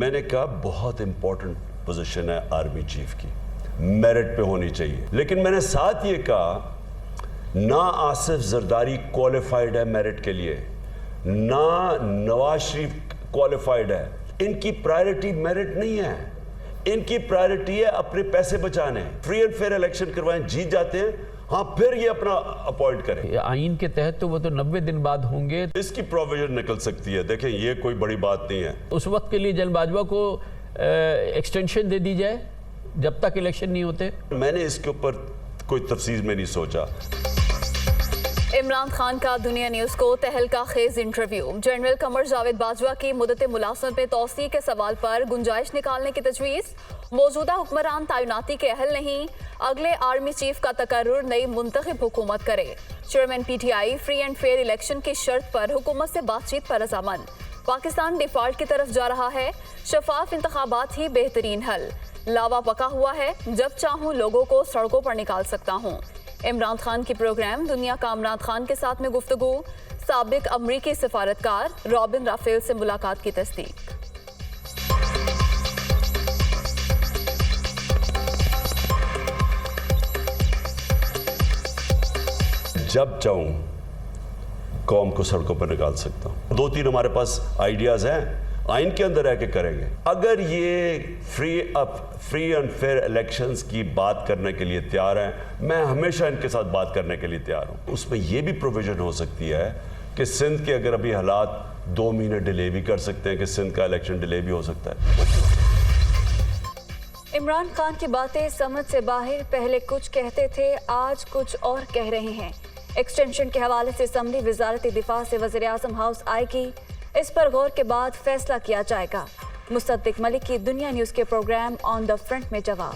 मैंने कहा बहुत इंपॉर्टेंट पोजीशन है आर्मी चीफ की, मेरिट पे होनी चाहिए। लेकिन मैंने साथ ये कहा ना आसिफ जरदारी क्वालिफाइड है मेरिट के लिए, ना नवाज शरीफ क्वालिफाइड है। इनकी प्रायोरिटी मेरिट नहीं है, इनकी प्रायोरिटी है अपने पैसे बचाने। फ्री एंड फेयर इलेक्शन करवाएं, जीत जाते हैं, हाँ फिर ये अपना अपॉइंट करें। आइन के तहत तो वो तो 90 दिन बाद होंगे, इसकी प्रोविजन निकल सकती है। देखें ये कोई बड़ी बात नहीं है। उस वक्त के लिए जनरल बाजवा को एक्सटेंशन दे दी जाए जब तक इलेक्शन नहीं होते। मैंने इसके ऊपर कोई तफसील में नहीं सोचा। इमरान खान का दुनिया न्यूज को तहलका खेज इंटरव्यू। जनरल कमर जावेद बाजवा की मुद्दत मुलाजमत में तौसी के सवाल पर गुंजाइश निकालने की तजवीज़। मौजूदा हुक्मरान तैनाती के अहल नहीं, अगले आर्मी चीफ का तकर्रुर नई मुंतखब हुकूमत करे। Chairman PTI free and fair election की शर्त पर हुकूमत से बातचीत पर रजामंद। पाकिस्तान डिफॉल्ट की तरफ जा रहा है, शफाफ इंतखाबात ही बेहतरीन हल। लावा पका हुआ है, जब चाहूँ लोगों को सड़कों पर निकाल सकता हूँ। इमरान खान की प्रोग्राम दुनिया का इमरान खान के साथ में गुफ्तगू। साबिक अमरीकी सफारतकार रॉबिन राफेल से मुलाकात की तस्दीक। जब चाहूं कौम को सड़कों पर निकाल सकता हूं। 2-3 हमारे पास आइडियाज हैं, आइन के अंदर रह के करेंगे। अगर ये फ्री एंड फेयर इलेक्शंस की बात करने के लिए तैयार हैं, मैं हमेशा इनके साथ बात करने के लिए तैयार हूं। उसमें यह भी प्रोविजन हो सकती है कि सिंध के अगर अभी हालात 2 महीने डिले भी कर सकते हैं, कि सिंध का इलेक्शन डिले भी हो सकता है। इमरान खान की बातें समझ से बाहर, पहले कुछ कहते थे आज कुछ और कह रहे हैं। एक्सटेंशन के हवाले से असम्बली वजारत दिफा से वज़ीर आज़म हाउस आएगी, इस पर गौर के बाद फैसला किया जाएगा। मुसद्दिक मलिक की दुनिया न्यूज़ के प्रोग्राम ऑन द फ्रंट में जवाब।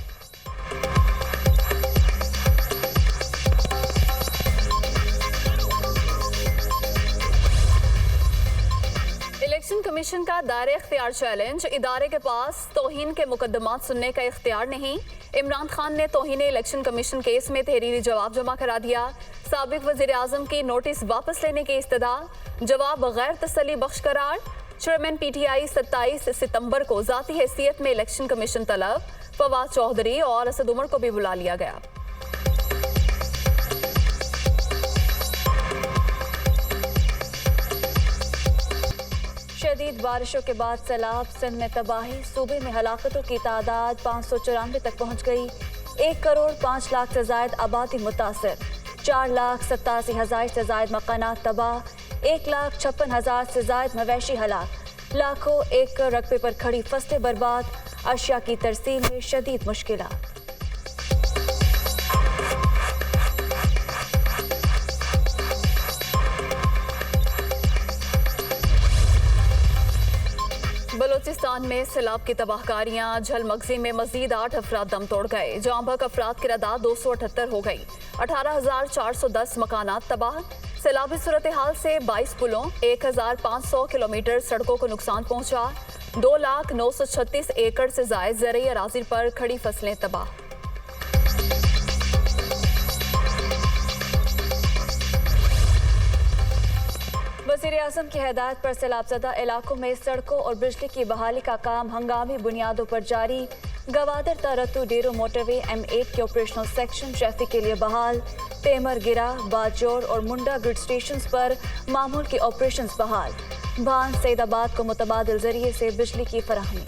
इलेक्शन कमीशन का दायरे इख्तियार चैलेंज। इदारे के पास तौहीन के मुकदमात सुनने का इख्तियार नहीं। इमरान खान ने तौहीन इलेक्शन कमीशन केस में तहरीरी जवाब जमा करा दिया। साबिक वज़ीर आज़म की नोटिस वापस लेने की इस्तदा, जवाब गैर तसल्ली बख्श करार। चेयरमैन PTI 27 सितंबर को ज़ाती हैसियत में इलेक्शन कमीशन तलब। फवाद चौधरी और असद उमर को भी बुला लिया गया। शदीद बारिशों के बाद सैलाब, सिंध में तबाही, सूबे में हलाकतों की तादाद 594 तक पहुँच गई। 1 करोड़ 5 लाख से जायद आबादी मुतासर, 4,87,000 से जायद मकानात तबाह, 1,56,000 से जायद मवेशी हलाक, लाखों एकड़ रकबे पर खड़ी फसलें बर्बाद, अशिया की तरसील में शदीद मुश्किलात। बलूचिस्तान में सैलाब की तबाहकारियां। झलमगजी में मजीद 8 अफराद दम तोड़ गए। जांबक अफराद की तादाद 278 हो गई। 18,410 मकानात तबाह। सैलाबी सूरत हाल से 22 पुलों, 1,500 किलोमीटर सड़कों को नुकसान पहुंचा। 2,0936 एकड़ से जायद ज़रई अराज़ी पर खड़ी फसलें तबाह। वज़ीर आज़म की हिदायत पर सैलाबज़दा इलाकों में सड़कों और बिजली की बहाली का काम हंगामी बुनियादों पर जारी। गवादर तरतु डेरो मोटरवे M8 के ऑपरेशनल सेक्शन ट्रैफिक के लिए बहाल। तेमर गिरा, बाजौर और मुंडा ग्रिड स्टेशन पर मामूल के ऑपरेशन बहाल। भान सईदाबाद को मुतबादिल जरिए से बिजली की फराहमी।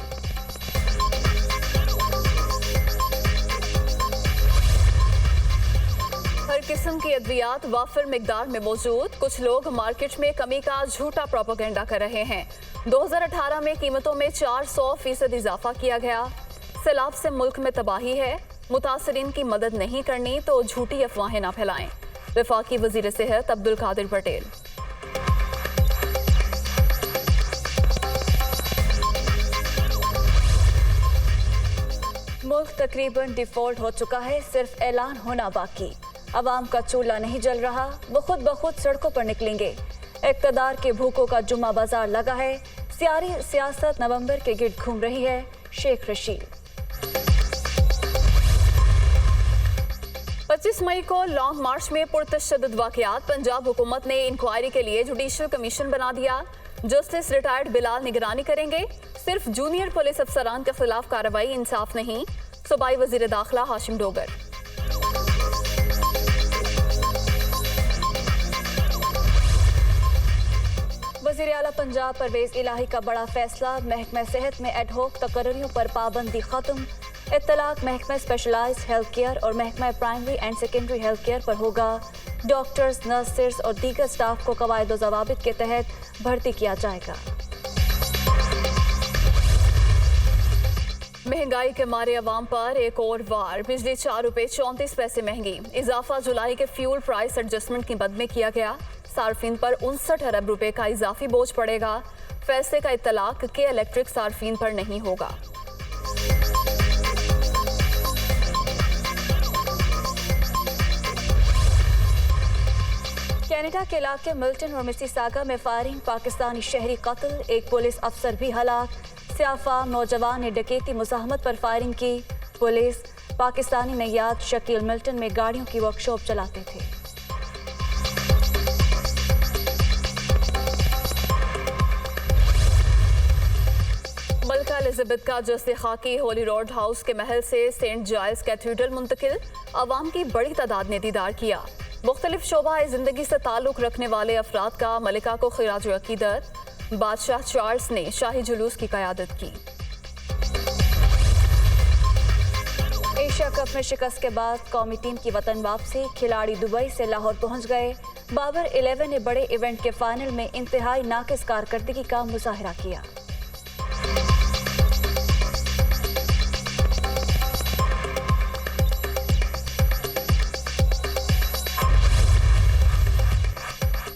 हर किस्म की अद्वियात वाफिर मिकदार में मौजूद। कुछ लोग मार्केट में कमी का झूठा प्रोपेगेंडा कर रहे हैं। 2018 में कीमतों में 400% इजाफा किया गया। सैलाब से मुल्क में तबाही है, मुतासरीन की मदद नहीं करनी तो झूठी अफवाहें ना फैलाएं। वफाकी वजीर सेहत अब्दुल कादिर पटेल। मुल्क तकरीबन डिफॉल्ट हो चुका है, सिर्फ ऐलान होना बाकी। अवाम का चूल्हा नहीं जल रहा, वो खुद ब खुद सड़कों पर निकलेंगे। इक़्तिदार के भूखों का जुम्मा बाजार लगा है। सियासत नवंबर के गिर्द घूम रही है। शेख रशीद। 25 मई को लॉन्ग मार्च में पुरतशद्दुद वाक़यात। पंजाब हुकूमत ने इंक्वायरी के लिए जुडिशल कमीशन बना दिया। जस्टिस रिटायर्ड बिलाल निगरानी करेंगे। सिर्फ जूनियर पुलिस अफसरान के खिलाफ कार्रवाई इंसाफ नहीं, सूबाई वजीर दाखिला हाशिम डोगर। वज़ीर आला पंजाब परवेज इलाही का बड़ा फैसला, महकमा सेहत में एडहोक तकर्रियों पर पाबंदी खत्म। इत्तलाक महकमा स्पेशलाइज्ड हेल्थ केयर और महकमा primary and secondary health care पर होगा। डॉक्टर्स, नर्सेस और दीगर स्टाफ को कवायद और ज़वाबित के तहत भर्ती किया जाएगा। महंगाई के मारे अवाम पर एक और वार, बिजली 4 रुपए 34 पैसे महंगी। इजाफा जुलाई के फ्यूल प्राइस एडजस्टमेंट की मद में किया गया। सार्फिन पर 59 अरब रुपए का इजाफी बोझ पड़ेगा। फैसले का इत्तलाक के इलेक्ट्रिक सार्फिन पर नहीं होगा। कनाडा के इलाके मिल्टन और मिसिसागा में फायरिंग, पाकिस्तानी शहरी कत्ल, एक पुलिस अफसर भी हलाक। सियाफा नौजवान ने डकैती मुज़ाहमत पर फायरिंग की। पुलिस पाकिस्तानी नैयाद शकील मिल्टन में गाड़ियों की वर्कशॉप चलाते थे। मलका एलिजाबेथ का जस्ते खाकी होली रोड हाउस के महल से सेंट जाइल्स कैथीड्रल मुंतकिल, अवाम की बड़ी तादाद ने दीदार किया। मुख्तलिफ शोबा जिंदगी से ताल्लुक रखने वाले अफराद का मलिका को खिराज अकीदत। बादशाह चार्ल्स ने शाही जुलूस की क़यादत की। एशिया कप में शिकस्त के बाद कौमी टीम की वतन वापसी, खिलाड़ी दुबई से लाहौर पहुंच गए। बाबर 11 ने बड़े इवेंट के फाइनल में इंतहाई नाकिस कारकर्दगी का मुजाहिरा किया।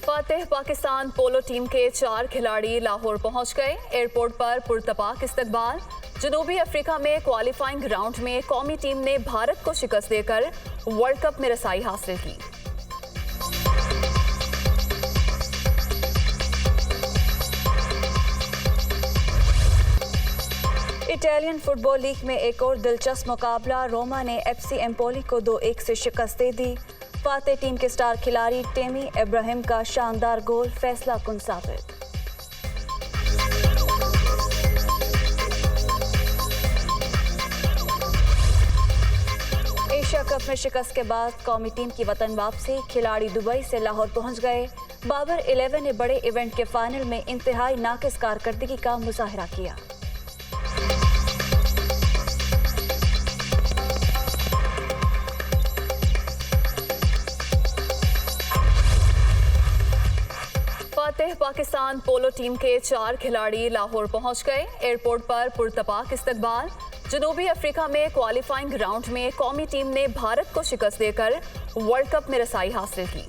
फातेह पाकिस्तान पोलो टीम के 4 खिलाड़ी लाहौर पहुंच गए। एयरपोर्ट पर पुरतपाक इस्तकबाल। जनूबी अफ्रीका में क्वालिफाइंग राउंड में कौमी टीम ने भारत को शिकस्त देकर वर्ल्ड कप में रसाई हासिल की। इटालियन फुटबॉल लीग में एक और दिलचस्प मुकाबला, रोमा ने FC एम्पोली को 2-1 से शिकस्त दे दी। फातेह टीम के स्टार खिलाड़ी टेमी इब्राहिम का शानदार गोल फैसला कुन साबित। एशिया कप में शिकस्त के बाद कौमी टीम की वतन वापसी, खिलाड़ी दुबई से लाहौर पहुंच गए। बाबर 11 ने बड़े इवेंट के फाइनल में इंतहाई नाकिस कारकर्दगी का मुजाहिरा किया। फातेह पाकिस्तान पोलो टीम के 4 खिलाड़ी लाहौर पहुंच गए। एयरपोर्ट पर पुरतपाक इस्तकबाल। जनूबी अफ्रीका में क्वालिफाइंग राउंड में कौमी टीम ने भारत को शिकस्त देकर वर्ल्ड कप में रसाई हासिल की।